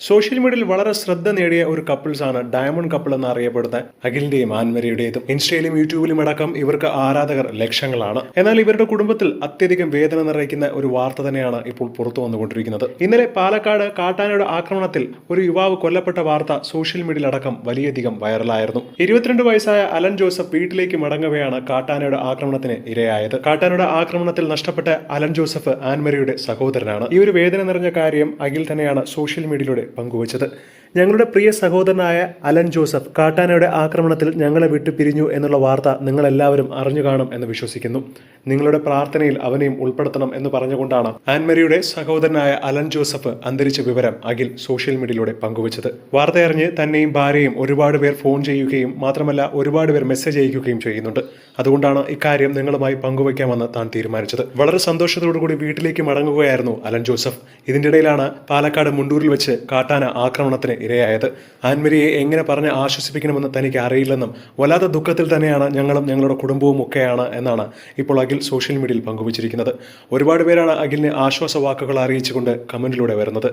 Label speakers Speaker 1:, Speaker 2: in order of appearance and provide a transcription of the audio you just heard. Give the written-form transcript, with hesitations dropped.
Speaker 1: Social മീഡിയയിൽ വളരെ ശ്രദ്ധ നേടിയ ഒരു കപ്പിൾസാണ് ഡയമണ്ട് കപ്പിൾ എന്നറിയപ്പെടുന്ന അഖിലിന്റെയും ആൻമരിയുടേതും. ഇൻസ്റ്റയിലും യൂട്യൂബിലും അടക്കം ഇവർക്ക് ആരാധകർ ലക്ഷങ്ങളാണ്. എന്നാൽ ഇവരുടെ കുടുംബത്തിൽ അത്യധികം വേദന നിറയ്ക്കുന്ന ഒരു വാർത്ത തന്നെയാണ് ഇപ്പോൾ പുറത്തു വന്നുകൊണ്ടിരിക്കുന്നത്. ഇന്നലെ പാലക്കാട് കാട്ടാനയുടെ ആക്രമണത്തിൽ ഒരു യുവാവ് കൊല്ലപ്പെട്ട വാർത്ത സോഷ്യൽ മീഡിയയിൽ അടക്കം വലിയധികം വൈറലായിരുന്നു. 22 വയസ്സായ അലൻ ജോസഫ് വീട്ടിലേക്ക് മടങ്ങവെയാണ് കാട്ടാനയുടെ ആക്രമണത്തിന് ഇരയായത്. കാട്ടാനയുടെ ആക്രമണത്തിൽ നഷ്ടപ്പെട്ട അലൻ ജോസഫ് ആൻമരിയുടെ സഹോദരനാണ്. ഈ ഒരു വേദന നിറഞ്ഞ കാര്യം അഖിൽ തന്നെയാണ് സോഷ്യൽ മീഡിയയിലൂടെ പങ്കുവച്ചത്. ഞങ്ങളുടെ പ്രിയ സഹോദരനായ അലൻ ജോസഫ് കാട്ടാനയുടെ ആക്രമണത്തിൽ ഞങ്ങളെ വിട്ടു പിരിഞ്ഞു എന്നുള്ള വാർത്ത നിങ്ങളെല്ലാവരും അറിഞ്ഞു കാണും എന്ന് വിശ്വസിക്കുന്നു. നിങ്ങളുടെ പ്രാർത്ഥനയിൽ അവനെയും ഉൾപ്പെടുത്തണം എന്ന് പറഞ്ഞുകൊണ്ടാണ് ആൻമരിയുടെ സഹോദരനായ അലൻ ജോസഫ് അന്തരിച്ച വിവരം അഖിൽ സോഷ്യൽ മീഡിയയിലൂടെ പങ്കുവച്ചത്. വാർത്തയറിഞ്ഞ് തന്നെയും ഭാര്യയും ഒരുപാട് പേർ ഫോൺ ചെയ്യുകയും മാത്രമല്ല ഒരുപാട് പേർ മെസ്സേജ് അയക്കുകയും ചെയ്യുന്നുണ്ട്. അതുകൊണ്ടാണ് ഇക്കാര്യം നിങ്ങളുമായി പങ്കുവയ്ക്കാമെന്ന് താൻ തീരുമാനിച്ചത്. വളരെ സന്തോഷത്തോടുകൂടി വീട്ടിലേക്ക് മടങ്ങുകയായിരുന്നു അലൻ ജോസഫ്. ഇതിന്റെ ഇടയിലാണ് പാലക്കാട് മുണ്ടൂരിൽ വെച്ച് കാട്ടാന ആക്രമണത്തിന് ഇരയായത്. ആൻമരിയെ എങ്ങനെ പറഞ്ഞ് ആശ്വസിപ്പിക്കണമെന്ന് തനിക്ക് അറിയില്ലെന്നും വല്ലാത്ത ദുഃഖത്തിൽ തന്നെയാണ് ഞങ്ങളും ഞങ്ങളുടെ കുടുംബവും ഒക്കെയാണ് എന്നാണ് ഇപ്പോൾ അഖിൽ സോഷ്യൽ മീഡിയയിൽ പങ്കുവച്ചിരിക്കുന്നത്. ഒരുപാട് പേരാണ് അഖിലിനെ ആശ്വാസ വാക്കുകൾ അറിയിച്ചുകൊണ്ട് കമന്റിലൂടെ വരുന്നത്.